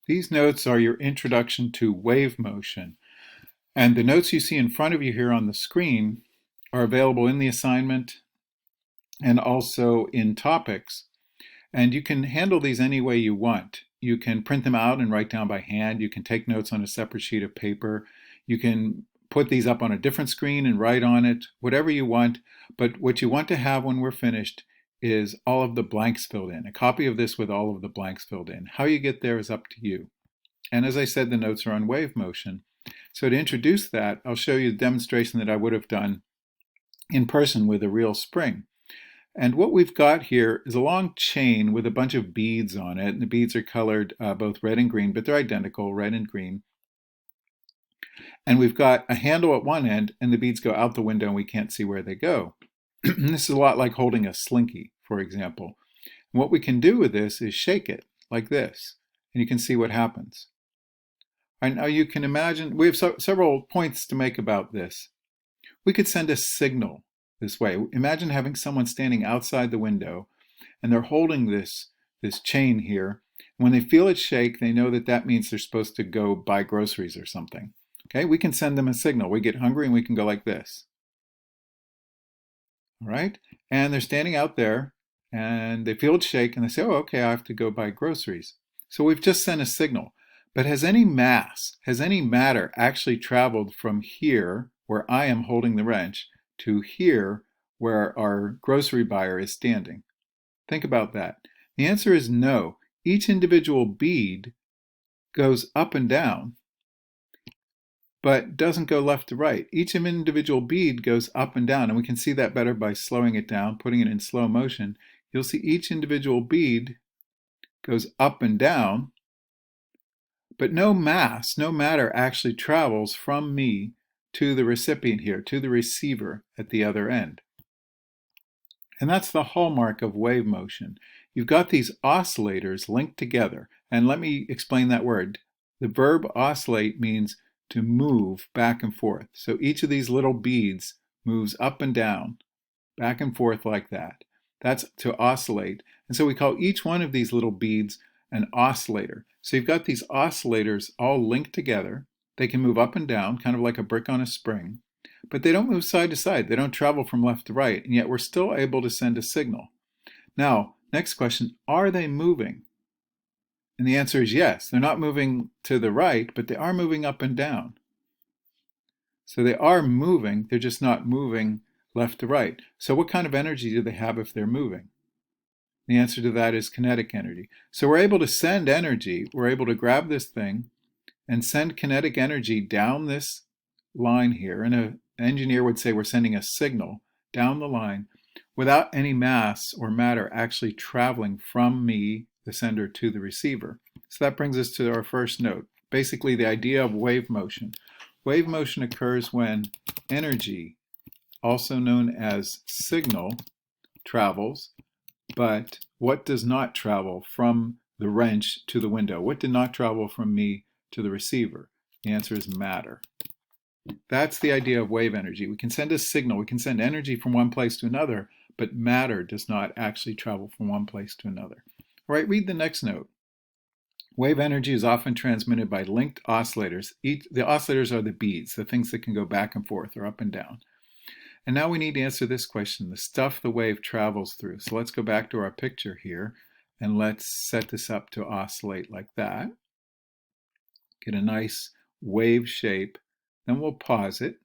These notes are your introduction to wave motion. And the notes you see in front of you here on the screen are available in the assignment and also in topics. And you can handle these any way you want. You can print them out and write down by hand. You can take notes on a separate sheet of paper. You can put these up on a different screen and write on it, whatever you want. But what you want to have when we're finished is all of the blanks filled in, a copy of this with all of the blanks filled in. How you get there is up to you. And as I said, the notes are on wave motion. So to introduce that, I'll show you the demonstration that I would have done in person with a real spring. And what we've got here is a long chain with a bunch of beads on it. And the beads are colored both red and green, but they're identical, red and green. And we've got a handle at one end, and the beads go out the window, and we can't see where they go. This is a lot like holding a slinky, for example. And what we can do with this is shake it like this, and you can see what happens. And now you can imagine, we have several points to make about this. We could send a signal this way. Imagine having someone standing outside the window and they're holding this chain here. When they feel it shake, they know that that means they're supposed to go buy groceries or something. Okay, we can send them a signal. We get hungry and we can go like this. All right, and they're standing out there and they feel it shake and they say, oh, okay, I have to go buy groceries. So we've just sent a signal. But has any matter actually traveled from here, where I am holding the wrench, to here, where our grocery buyer is standing? Think about that. The answer is no. Each individual bead goes up and down, but doesn't go left to right. Each individual bead goes up and down, and we can see that better by slowing it down, putting it in slow motion. You'll see each individual bead goes up and down, but no matter actually travels from me to the recipient here, to the receiver at the other end. And that's the hallmark of wave motion. You've got these oscillators linked together. And let me explain that word. The verb oscillate means to move back and forth. So each of these little beads moves up and down, back and forth like that. That's to oscillate. And so we call each one of these little beads an oscillator. So you've got these oscillators all linked together. They can move up and down, kind of like a brick on a spring, but they don't move side to side. They don't travel from left to right, and yet we're still able to send a signal. Now, next question, are they moving? And the answer is yes. They're not moving to the right, but they are moving up and down. So they are moving, they're just not moving left to right. So what kind of energy do they have if they're moving? The answer to that is kinetic energy. So we're able to send energy, we're able to grab this thing and send kinetic energy down this line here. And an engineer would say we're sending a signal down the line without any mass or matter actually traveling from me, the sender, to the receiver. So that brings us to our first note, basically the idea of wave motion. Wave motion occurs when energy, also known as signal, travels, but what does not travel from the wrench to the window? What did not travel from me to the receiver? The answer is matter. That's the idea of wave energy. We can send a signal, we can send energy from one place to another, but matter does not actually travel from one place to another. All right, read the next note. Wave energy is often transmitted by linked oscillators. The oscillators are the beads, the things that can go back and forth or up and down. And now we need to answer this question, the stuff the wave travels through. So let's go back to our picture here and let's set this up to oscillate like that. Get a nice wave shape. Then we'll pause it.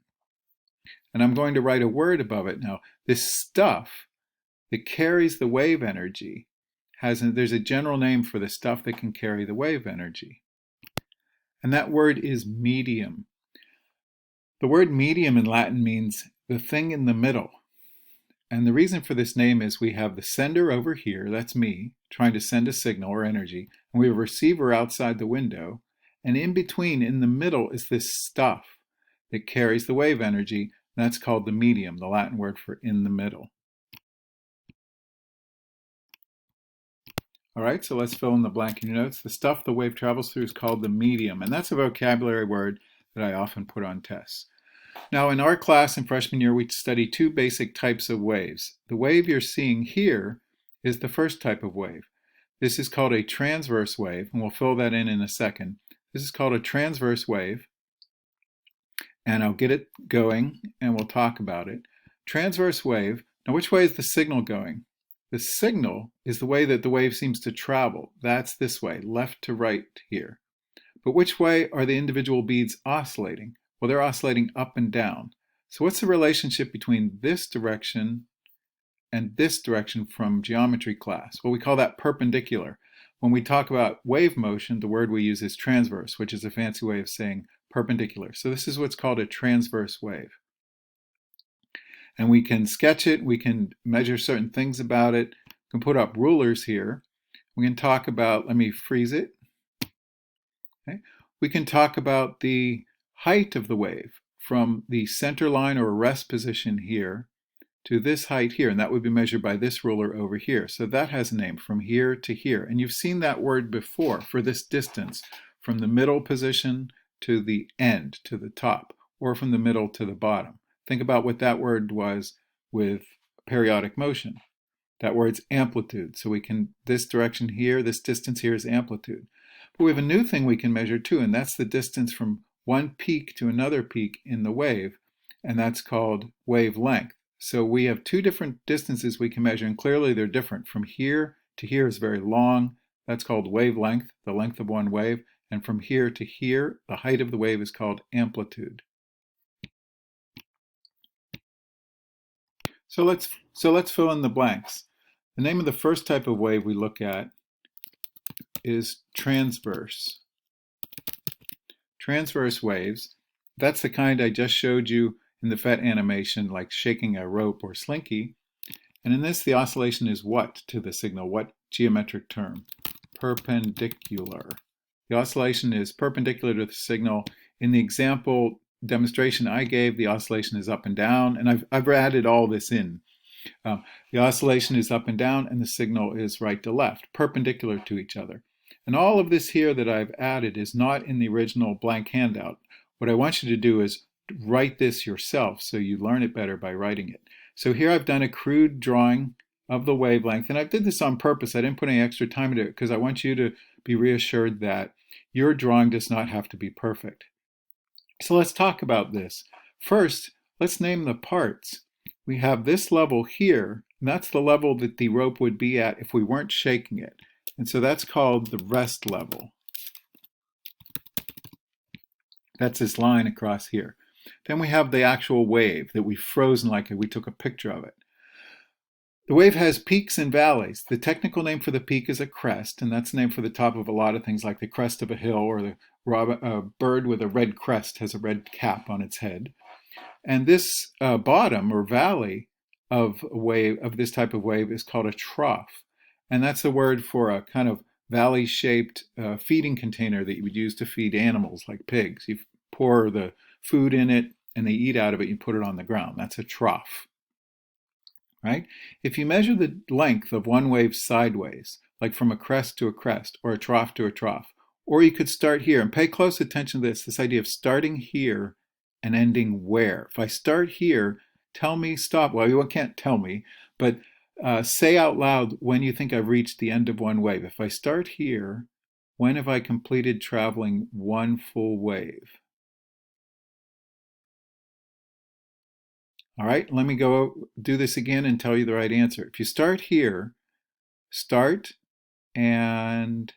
And I'm going to write a word above it. Now, this stuff that carries the wave energy there's a general name for the stuff that can carry the wave energy. And that word is medium. The word medium in Latin means the thing in the middle. And the reason for this name is we have the sender over here, that's me, trying to send a signal or energy, and we have a receiver outside the window, and in between, in the middle, is this stuff that carries the wave energy, and that's called the medium, the Latin word for in the middle. All right, so let's fill in the blank in your notes. The stuff the wave travels through is called the medium, and that's a vocabulary word that I often put on tests. Now, in our class in freshman year, we study two basic types of waves. The wave you're seeing here is the first type of wave. This is called a transverse wave, and we'll fill that in a second. This is called a transverse wave, and I'll get it going, and we'll talk about it. Transverse wave, now which way is the signal going? The signal is the way that the wave seems to travel. That's this way, left to right here. But which way are the individual beads oscillating? Well, they're oscillating up and down. So what's the relationship between this direction and this direction from geometry class? Well, we call that perpendicular. When we talk about wave motion, the word we use is transverse, which is a fancy way of saying perpendicular. So this is what's called a transverse wave. And we can sketch it, we can measure certain things about it, we can put up rulers here. We can talk about, let me freeze it. Okay. We can talk about the height of the wave from the center line or rest position here to this height here, and that would be measured by this ruler over here. So that has a name, from here to here. And you've seen that word before for this distance, from the middle position to the end, to the top, or from the middle to the bottom. Think about what that word was with periodic motion. That word's amplitude. So we can, this direction here, this distance here is amplitude. But we have a new thing we can measure too, and that's the distance from one peak to another peak in the wave, and that's called wavelength. So we have two different distances we can measure, and clearly they're different. From here to here is very long. That's called wavelength, the length of one wave. And from here to here, the height of the wave is called amplitude. So let's fill in the blanks. The name of the first type of wave we look at is transverse. Transverse waves, that's the kind I just showed you in the FET animation, like shaking a rope or slinky. And in this, the oscillation is what to the signal? What geometric term? Perpendicular. The oscillation is perpendicular to the signal. In the example demonstration I gave, the oscillation is up and down, and I've added all this in. The oscillation is up and down, and the signal is right to left, perpendicular to each other. And all of this here that I've added is not in the original blank handout. What I want you to do is write this yourself so you learn it better by writing it. So here I've done a crude drawing of the wavelength, and I did this on purpose. I didn't put any extra time into it because I want you to be reassured that your drawing does not have to be perfect. So let's talk about this. First, let's name the parts. We have this level here, and that's the level that the rope would be at if we weren't shaking it. And so that's called the rest level. That's this line across here. Then we have the actual wave that we've frozen like we took a picture of it. The wave has peaks and valleys. The technical name for the peak is a crest, and that's the name for the top of a lot of things like the crest of a hill, or the bird with a red crest has a red cap on its head. And this bottom or valley of a wave, of this type of wave, is called a trough. And that's the word for a kind of valley-shaped feeding container that you would use to feed animals like pigs. You pour the food in it and they eat out of it, you put it on the ground. That's a trough, right? If you measure the length of one wave sideways, like from a crest to a crest or a trough to a trough, or you could start here, and pay close attention to this idea of starting here and ending where. If I start here, tell me stop. Well, you can't tell me, but say out loud when you think I've reached the end of one wave. If I start here, when have I completed traveling one full wave? All right, let me go do this again and tell you the right answer. If you start here, start and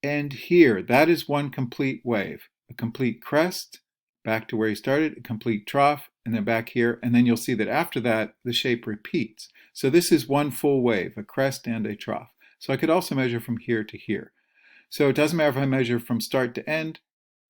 end here. That is one complete wave. A complete crest, back to where you started, a complete trough, and then back here, and then you'll see that after that, the shape repeats. So this is one full wave, a crest and a trough. So I could also measure from here to here. So it doesn't matter if I measure from start to end,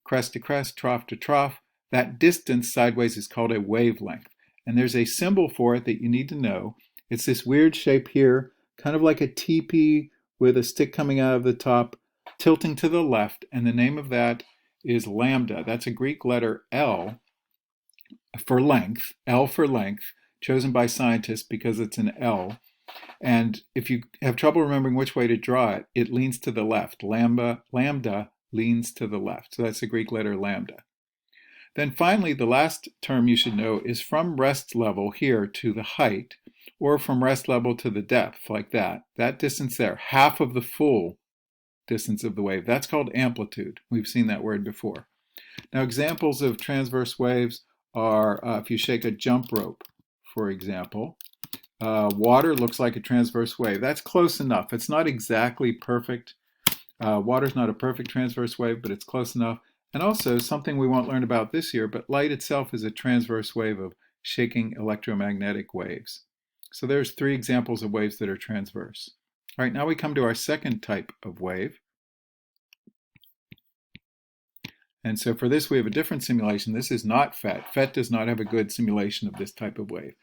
crest to crest, trough to trough, that distance sideways is called a wavelength. And there's a symbol for it that you need to know. It's this weird shape here, kind of like a teepee with a stick coming out of the top, tilting to the left, and the name of that is lambda. That's a Greek letter L for length, chosen by scientists because it's an L. And if you have trouble remembering which way to draw it, it leans to the left. Lambda leans to the left. So that's the Greek letter lambda. Then finally, the last term you should know is from rest level here to the height, or from rest level to the depth, like that. That distance there, half of the full distance of the wave, that's called amplitude. We've seen that word before. Now, examples of transverse waves are if you shake a jump rope, for example. Water looks like a transverse wave. That's close enough. It's not exactly perfect. Water's not a perfect transverse wave, but it's close enough. And also, something we won't learn about this year, but light itself is a transverse wave of shaking electromagnetic waves. So there's 3 examples of waves that are transverse. All right, now we come to our second type of wave. And so for this, we have a different simulation. This is not PhET. PhET does not have a good simulation of this type of wave.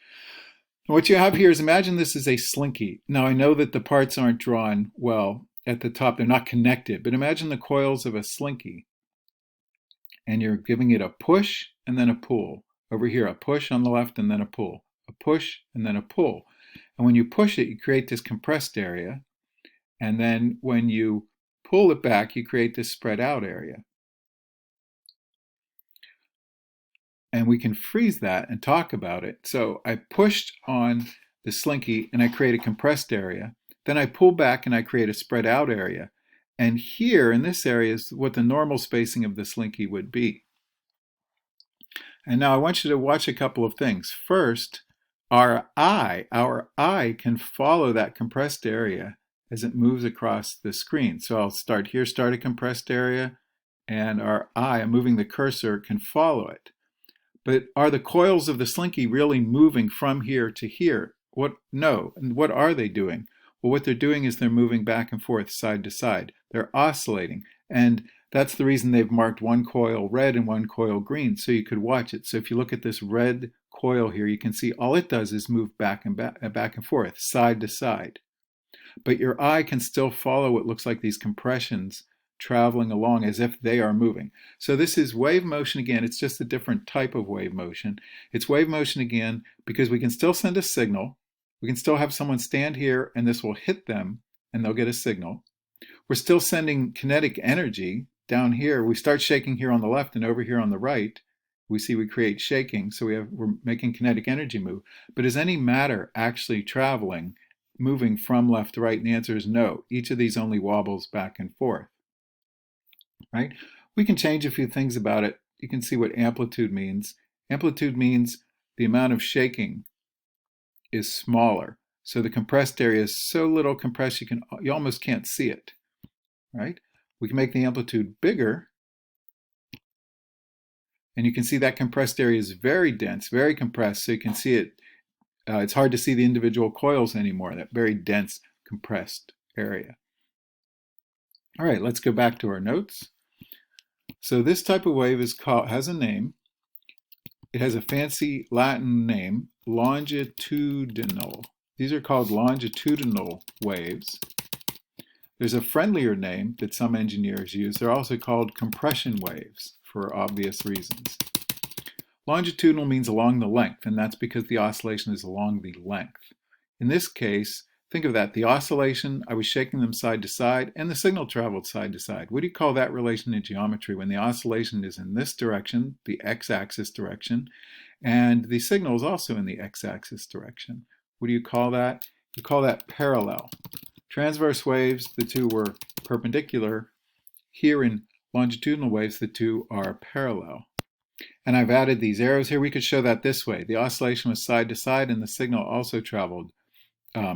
What you have here is, imagine this is a slinky. Now I know that the parts aren't drawn well at the top, they're not connected, but imagine the coils of a slinky. And you're giving it a push and then a pull. Over here, a push on the left and then a pull. A push and then a pull. And when you push it, you create this compressed area. And then when you pull it back, you create this spread out area. And we can freeze that and talk about it. So I pushed on the slinky and I create a compressed area. Then I pull back and I create a spread out area. And here in this area is what the normal spacing of the slinky would be. And now I want you to watch a couple of things. First, our eye can follow that compressed area as it moves across the screen. So I'll start here, start a compressed area, and our eye, I'm moving the cursor, can follow it. But are the coils of the slinky really moving from here to here? No. And what are they doing? Well, what they're doing is they're moving back and forth, side to side. They're oscillating. And that's the reason they've marked one coil red and one coil green, so you could watch it. So if you look at this red coil here, you can see all it does is move back and forth, side to side. But your eye can still follow what looks like these compressions traveling along as if they are moving. So this is wave motion again. It's just a different type of wave motion. It's wave motion again because we can still send a signal. We can still have someone stand here and this will hit them and they'll get a signal. We're still sending kinetic energy down here. We start shaking here on the left and over here on the right. We see we create shaking, so we're making kinetic energy move. But is any matter actually traveling, moving from left to right? And the answer is no. Each of these only wobbles back and forth. Right? We can change a few things about it. You can see what amplitude means. Amplitude means the amount of shaking is smaller. So the compressed area is so little compressed you almost can't see it. Right? We can make the amplitude bigger. And you can see that compressed area is very dense, very compressed, so you can see it. It's hard to see the individual coils anymore, that very dense compressed area. All right, let's go back to our notes. So this type of wave has a name. It has a fancy Latin name, longitudinal. These are called longitudinal waves. There's a friendlier name that some engineers use. They're also called compression waves for obvious reasons. Longitudinal means along the length, and that's because the oscillation is along the length. In this case, think of that. The oscillation, I was shaking them side to side, and the signal traveled side to side. What do you call that relation in geometry when the oscillation is in this direction, the x-axis direction, and the signal is also in the x-axis direction? What do you call that? You call that parallel. Transverse waves, the two were perpendicular. Here in longitudinal waves, the two are parallel. And I've added these arrows here. We could show that this way. The oscillation was side to side, and the signal also traveled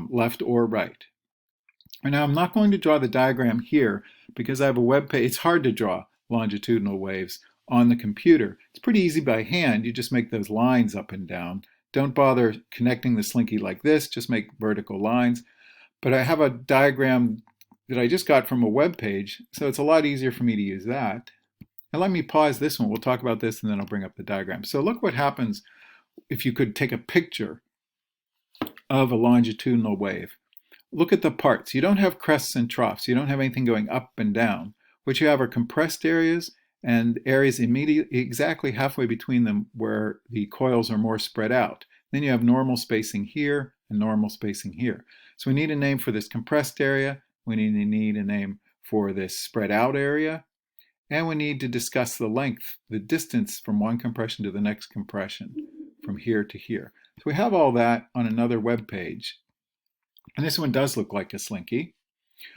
left or right. And now I'm not going to draw the diagram here because I have a web page. It's hard to draw longitudinal waves on the computer. It's pretty easy by hand. You just make those lines up and down. Don't bother connecting the slinky like this. Just make vertical lines. But I have a diagram that I just got from a web page, so it's a lot easier for me to use that. And let me pause this one. We'll talk about this and then I'll bring up the diagram. So look what happens if you could take a picture of a longitudinal wave. Look at the parts. You don't have crests and troughs. You don't have anything going up and down. What you have are compressed areas and areas immediately exactly halfway between them where the coils are more spread out. Then you have normal spacing here and normal spacing here. So we need a name for this compressed area. We need a name for this spread out area. And we need to discuss the length, the distance from one compression to the next compression, from here to here. So we have all that on another web page. And this one does look like a slinky.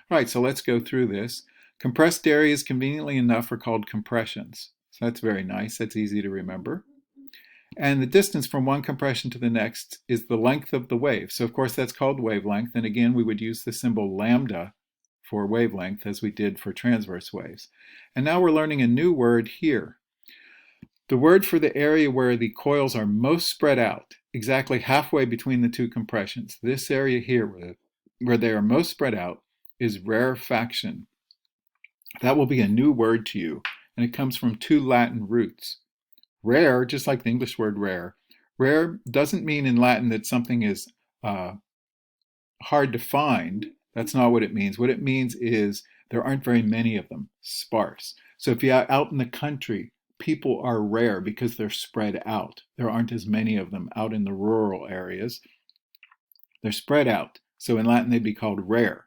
All right, so let's go through this. Compressed areas, conveniently enough, are called compressions. So that's very nice. That's easy to remember. And the distance from one compression to the next is the length of the wave. So of course that's called wavelength. And again, we would use the symbol lambda for wavelength as we did for transverse waves. And now we're learning a new word here. The word for the area where the coils are most spread out, exactly halfway between the two compressions, this area here where they are most spread out, is rarefaction. That will be a new word to you, and it comes from two Latin roots. Rare, just like the English word rare, rare doesn't mean in Latin that something is hard to find. That's not what it means. What it means is there aren't very many of them, sparse. So if you're out in the country, people are rare because they're spread out. There aren't as many of them out in the rural areas. They're spread out. So in Latin, they'd be called rare.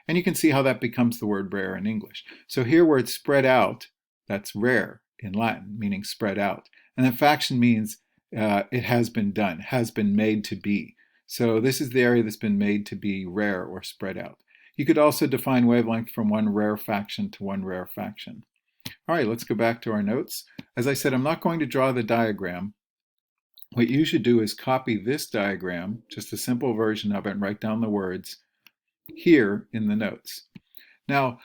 And you can see how that becomes the word rare in English. So here where it's spread out, that's rare in Latin, meaning spread out. And then faction means it has been done, has been made to be. So this is the area that's been made to be rare or spread out. You could also define wavelength from one rarefaction to one rarefaction. All right, let's go back to our notes. As I said, I'm not going to draw the diagram. What you should do is copy this diagram, just a simple version of it, and write down the words here in the notes. Now,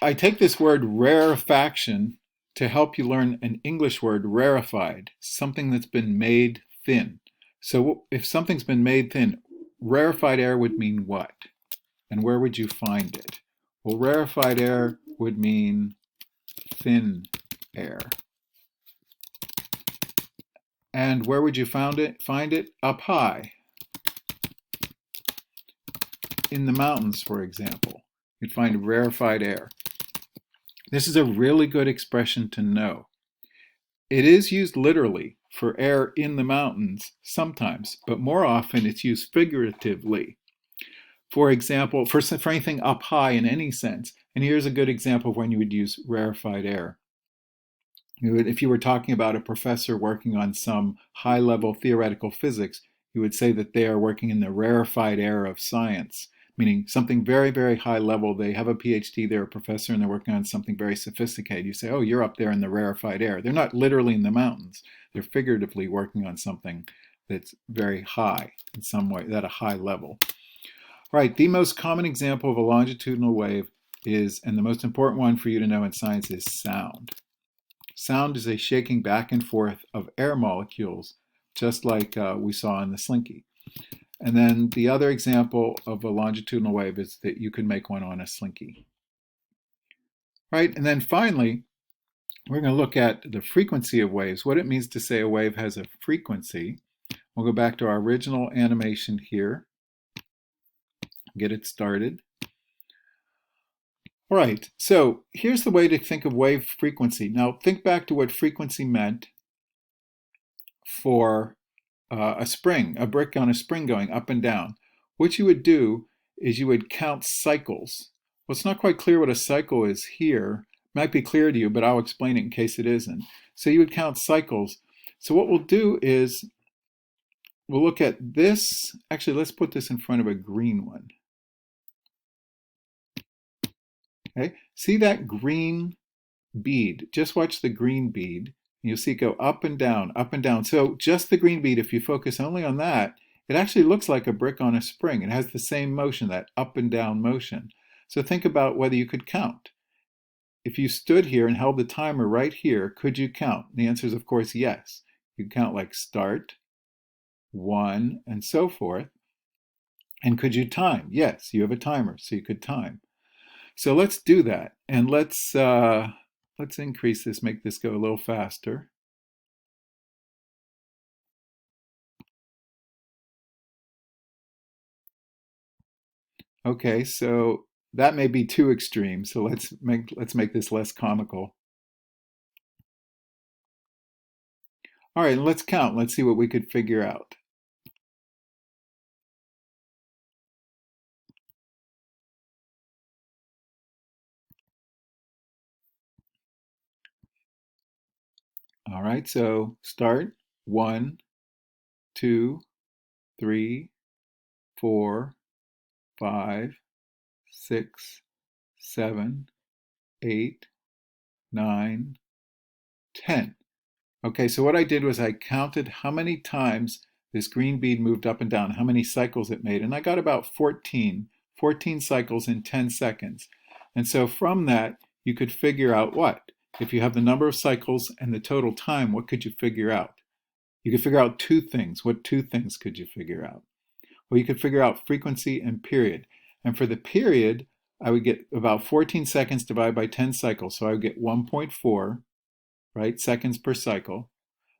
I take this word rarefaction to help you learn an English word, rarefied, something that's been made thin. So if something's been made thin, rarefied air would mean what? And where would you find it? Well, rarefied air would mean thin air. And where would you find it? Up high. In the mountains, for example, you'd find rarefied air. This is a really good expression to know. It is used literally for air in the mountains sometimes, but more often it's used figuratively. For example, for anything up high in any sense. And here's a good example of when you would use rarefied air. If you were talking about a professor working on some high-level theoretical physics, you would say that they are working in the rarefied air of science, meaning something very, very high level. They have a PhD, they're a professor, and they're working on something very sophisticated. You say, oh, you're up there in the rarefied air. They're not literally in the mountains. They're figuratively working on something that's very high in some way, at a high level. Right, the most common example of a longitudinal wave is, and the most important one for you to know in science, is sound. Sound is a shaking back and forth of air molecules, just like we saw in the slinky. And then the other example of a longitudinal wave is that you could make one on a slinky. Right, and then finally, we're going to look at the frequency of waves, what it means to say a wave has a frequency. We'll go back to our original animation here, get it started. All right, so here's the way to think of wave frequency. Now think back to what frequency meant for a spring, a brick on a spring going up and down. What you would do is you would count cycles. Well, it's not quite clear what a cycle is here. It might be clear to you, but I'll explain it in case it isn't. So you would count cycles. So what we'll do is we'll look at this. Actually, let's put this in front of a green one. Okay, see that green bead? Just watch the green bead. You'll see it go up and down, up and down. So just the green bead, if you focus only on that, it actually looks like a brick on a spring. It has the same motion, that up and down motion. So think about whether you could count. If you stood here and held the timer right here, could you count? The answer is, of course, yes. You could count like start, 1, and so forth. And could you time? Yes, you have a timer, so you could time. So let's do that, and let's increase this, make this go a little faster. Okay, so that may be too extreme, so let's make this less comical. All right, let's count. Let's see what we could figure out. All right, so start 1, 2, 3, 4, 5, 6, 7, 8, 9, 10. Okay, so what I did was I counted how many times this green bead moved up and down, how many cycles it made, and I got about 14 cycles in 10 seconds. And so from that, you could figure out what? If you have the number of cycles and the total time, what could you figure out? You could figure out two things. What two things could you figure out? Well, you could figure out frequency and period. And for the period, I would get about 14 seconds divided by 10 cycles. So I would get 1.4, right, seconds per cycle,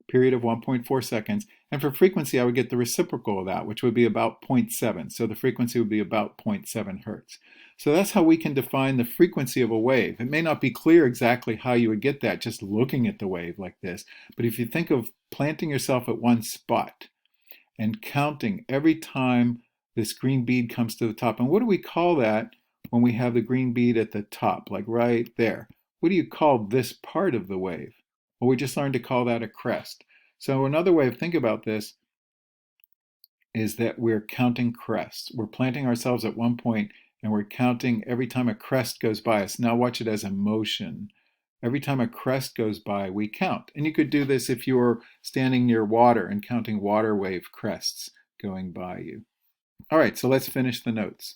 period of 1.4 seconds. And for frequency, I would get the reciprocal of that, which would be about zero point 0.7. So the frequency would be about 0.7 hertz. So that's how we can define the frequency of a wave. It may not be clear exactly how you would get that just looking at the wave like this, but if you think of planting yourself at one spot and counting every time this green bead comes to the top. And what do we call that when we have the green bead at the top, like right there? What do you call this part of the wave? Well, we just learned to call that a crest. So another way of thinking about this is that we're counting crests. We're planting ourselves at one point and we're counting every time a crest goes by us. Now watch it as a motion. Every time a crest goes by, we count. And you could do this if you were standing near water and counting water wave crests going by you. All right, so let's finish the notes.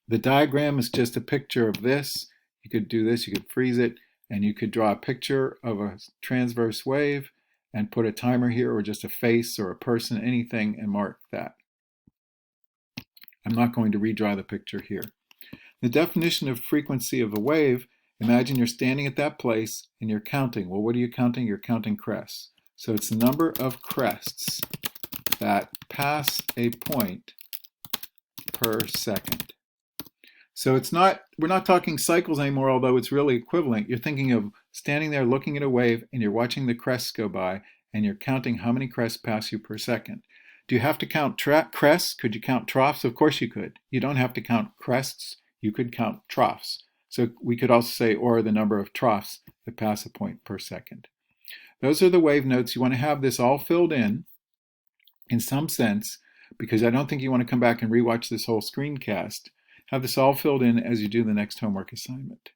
The diagram is just a picture of this. You could do this, you could freeze it, and you could draw a picture of a transverse wave and put a timer here or just a face or a person, anything, and mark that. I'm not going to redraw the picture here. The definition of frequency of a wave, imagine you're standing at that place and you're counting. Well, what are you counting? You're counting crests. So it's the number of crests that pass a point per second. So we're not talking cycles anymore, although it's really equivalent. You're thinking of standing there looking at a wave and you're watching the crests go by and you're counting how many crests pass you per second. Do you have to count crests? Could you count troughs? Of course you could. You don't have to count crests. You could count troughs. So we could also say, or the number of troughs that pass a point per second. Those are the wave notes. You want to have this all filled in some sense, because I don't think you want to come back and rewatch this whole screencast. Have this all filled in as you do the next homework assignment.